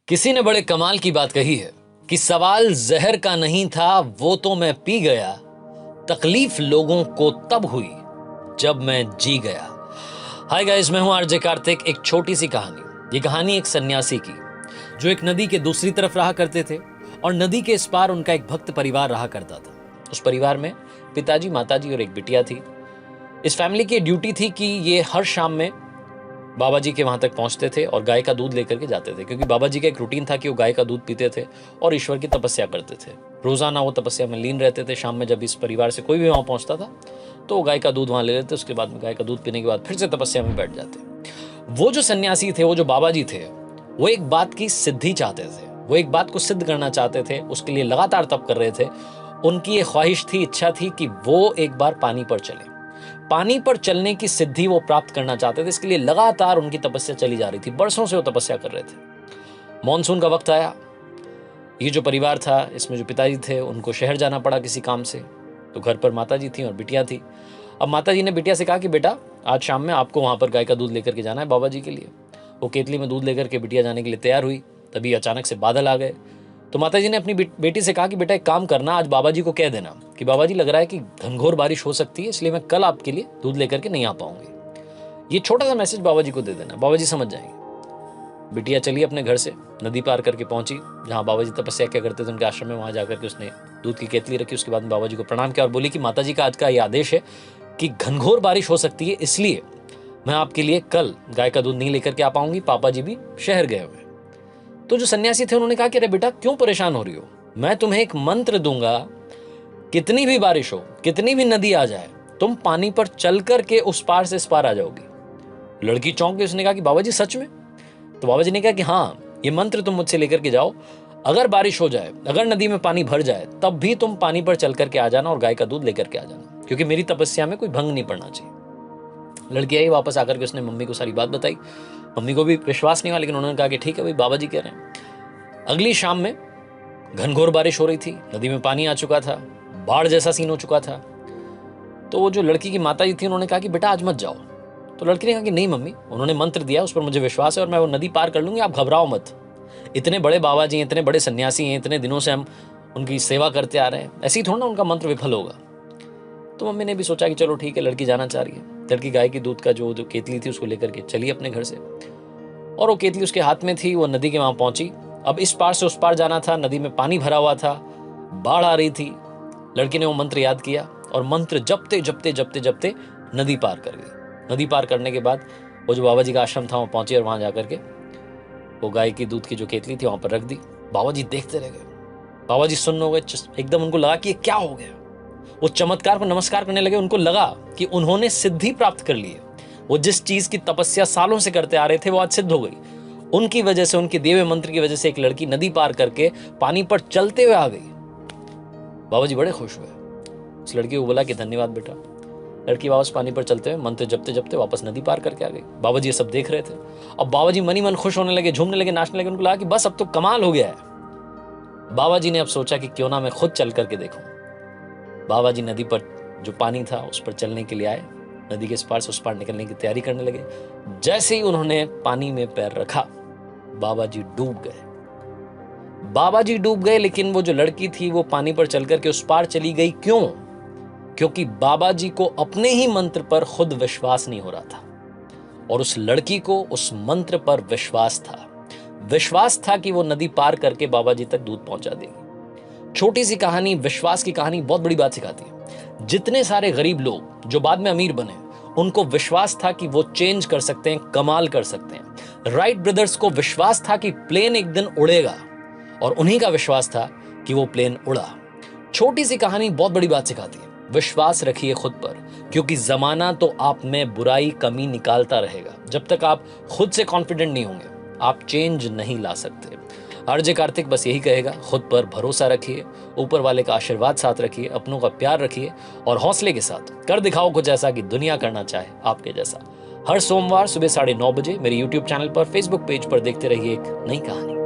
किसी ने बड़े कमाल की बात कही है कि सवाल जहर का नहीं था, वो तो मैं पी गया, तकलीफ लोगों को तब हुई जब मैं जी गया। हाय गाइस, मैं हूं आरजे कार्तिक। एक छोटी सी कहानी। ये कहानी एक सन्यासी की जो एक नदी के दूसरी तरफ रहा करते थे और नदी के इस पार उनका एक भक्त परिवार रहा करता था। उस परिवार में पिताजी, माताजी और एक बिटिया थी। इस फैमिली की ड्यूटी थी कि ये हर शाम में बाबा जी के वहां तक पहुंचते थे और गाय का दूध लेकर के जाते थे, क्योंकि बाबा जी का एक रूटीन था कि वो गाय का दूध पीते थे और ईश्वर की तपस्या करते थे। रोजाना वो तपस्या में लीन रहते थे। शाम में जब इस परिवार से कोई भी वहां पहुंचता था तो वो गाय का दूध वहां ले लेते। उसके बाद में गाय का दूध पीने के बाद फिर से तपस्या में बैठ जाते। वो जो सन्यासी थे, वो जो बाबा जी थे, वो एक बात की सिद्धि चाहते थे। वो एक बात को सिद्ध करना चाहते थे। उसके लिए लगातार तप कर रहे थे। उनकी ये ख्वाहिश थी, इच्छा थी कि वो एक बार पानी पर चले। पानी पर चलने की सिद्धि वो प्राप्त करना चाहते थे। इसके लिए लगातार उनकी तपस्या चली जा रही थी। बरसों से वो तपस्या कर रहे थे। मॉनसून का वक्त आया। ये जो परिवार था, इसमें जो पिताजी थे, उनको शहर जाना पड़ा किसी काम से। तो घर पर माताजी थी और बिटिया थी। अब माताजी ने बिटिया से कहा कि बेटा, आज शाम में आपको वहां पर गाय का दूध लेकर के जाना है बाबा जी के लिए। वो केतली में दूध लेकर के बिटिया जाने के लिए तैयार हुई। तभी अचानक से बादल आ गए। तो माताजी ने अपनी बेटी से कहा कि बेटा, एक काम करना, आज बाबा जी को कह देना कि बाबा जी, लग रहा है कि घनघोर बारिश हो सकती है, इसलिए मैं कल आपके लिए दूध लेकर के नहीं आ पाऊंगी। ये छोटा सा मैसेज बाबा जी को दे देना, बाबा जी समझ जाएंगे। बिटिया चली अपने घर से, नदी पार करके पहुंची जहां बाबा जी तपस्या क्या करते थे, उनके आश्रम में। वहां जाकर के उसने दूध की केतली रखी। उसके बाद बाबा जी को प्रणाम किया और बोली कि माता जी का आज का ये आदेश है कि घनघोर बारिश हो सकती है, इसलिए मैं आपके लिए कल गाय का दूध नहीं लेकर के आ पाऊंगी। पापा जी भी शहर गए हुए। तो जो सन्यासी थे उन्होंने कहा कि अरे बेटा, क्यों परेशान हो रही हो, मैं तुम्हें एक मंत्र दूंगा, कितनी भी बारिश हो, कितनी भी नदी आ जाए, तुम पानी पर चल करके उस पार से इस पार आ जाओगी। लड़की चौंक गई। उसने कहा कि बाबा जी सच में? तो बाबा जी ने कहा कि हाँ, ये मंत्र तुम मुझसे लेकर के जाओ, अगर बारिश हो जाए, अगर नदी में पानी भर जाए, तब भी तुम पानी पर चल करके आ जाना और गाय का दूध लेकर के आ जाना, क्योंकि मेरी तपस्या में कोई भंग नहीं पड़ना चाहिए। लड़की आई वापस आकर के, उसने मम्मी को सारी बात बताई। मम्मी को भी विश्वास नहीं हुआ, लेकिन उन्होंने कहा कि ठीक है भाई, बाबा जी कह रहे हैं। अगली शाम में घनघोर बारिश हो रही थी। नदी में पानी आ चुका था। बाढ़ जैसा सीन हो चुका था। तो वो जो लड़की की माता जी थी, उन्होंने कहा कि बेटा, आज मत जाओ। तो लड़की ने कहा कि नहीं मम्मी, उन्होंने मंत्र दिया, उस पर मुझे विश्वास है और मैं वो नदी पार कर लूंगी, आप घबराओ मत। इतने बड़े बाबा जी हैं, इतने बड़े सन्यासी हैं, इतने दिनों से हम उनकी सेवा करते आ रहे हैं, ऐसे ही थोड़ा ना उनका मंत्र विफल होगा। तो मम्मी ने भी सोचा कि चलो ठीक है, लड़की जाना चाह रही है। लड़की गाय की दूध का जो केतली थी उसको लेकर के चली अपने घर से, और वो केतली उसके हाथ में थी। वो नदी के वहां पहुंची। अब इस पार से उस पार जाना था। नदी में पानी भरा हुआ था, बाढ़ आ रही थी। लड़की ने वो मंत्र याद किया और मंत्र जपते जपते जपते जपते नदी पार कर गई। नदी पार करने के बाद वो जो बाबा जी का आश्रम था वहां पहुंची और वहां जाकर के वो गाय की दूध की जो केतली थी वहां पर रख दी। बाबा जी देखते रह गए। बाबा जी सुन्न हो गए। एकदम उनको लगा कि ये क्या हो गया। वो चमत्कार को नमस्कार करने लगे। उनको लगा कि उन्होंने सिद्धि प्राप्त कर ली है। वो जिस चीज की तपस्या सालों से करते आ रहे थे, वो आज सिद्ध हो गई। उनकी वजह से, उनके दिए हुए मंत्र की वजह से एक लड़की नदी पार करके पानी पर चलते हुए आ गई। बाबा जी बड़े खुश हुए। उस लड़की को बोला कि धन्यवाद बेटा। लड़की वापस पानी पर चलते हुए मंत्र जपते जपते वापस नदी पार करके आ गई। बाबा जी ये सब देख रहे थे। अब बाबा जी मन ही मन खुश होने लगे, झूमने लगे, नाचने लगे। उनको लगा कि बस अब तो कमाल हो गया है। बाबा जी ने अब सोचा कि क्यों ना मैं खुद चल करके देखूं। बाबा जी नदी पर जो पानी था उस पर चलने के लिए आए। नदी के इस पार से उस पार निकलने की तैयारी करने लगे। जैसे ही उन्होंने पानी में पैर रखा, बाबा जी डूब गए। बाबा जी डूब गए, लेकिन वो जो लड़की थी वो पानी पर चल करके उस पार चली गई। क्यों? क्योंकि बाबा जी को अपने ही मंत्र पर खुद विश्वास नहीं हो रहा था और उस लड़की को उस मंत्र पर विश्वास था। विश्वास था कि वो नदी पार करके बाबा जी तक दूध पहुंचा देगी। छोटी सी कहानी, विश्वास की कहानी बहुत बड़ी बात सिखाती है। जितने सारे गरीब लोग जो बाद में अमीर बने, उनको विश्वास था कि वो चेंज कर सकते हैं, कमाल कर सकते हैं। राइट ब्रदर्स को विश्वास था कि प्लेन एक दिन उड़ेगा और उन्हीं का विश्वास था कि वो प्लेन उड़ा। छोटी सी कहानी बहुत बड़ी बात सिखाती है। विश्वास रखिए खुद पर, क्योंकि जमाना तो आप में बुराई, कमी निकालता रहेगा। जब तक आप खुद से कॉन्फिडेंट नहीं होंगे, आप चेंज नहीं ला सकते। आरजे कार्तिक बस यही कहेगा, खुद पर भरोसा रखिए, ऊपर वाले का आशीर्वाद साथ रखिए, अपनों का प्यार रखिए और हौसले के साथ कर दिखाओ कुछ ऐसा कि दुनिया करना चाहे आपके जैसा। हर सोमवार सुबह 9:30 बजे मेरे YouTube चैनल पर, Facebook पेज पर देखते रहिए एक नई कहानी।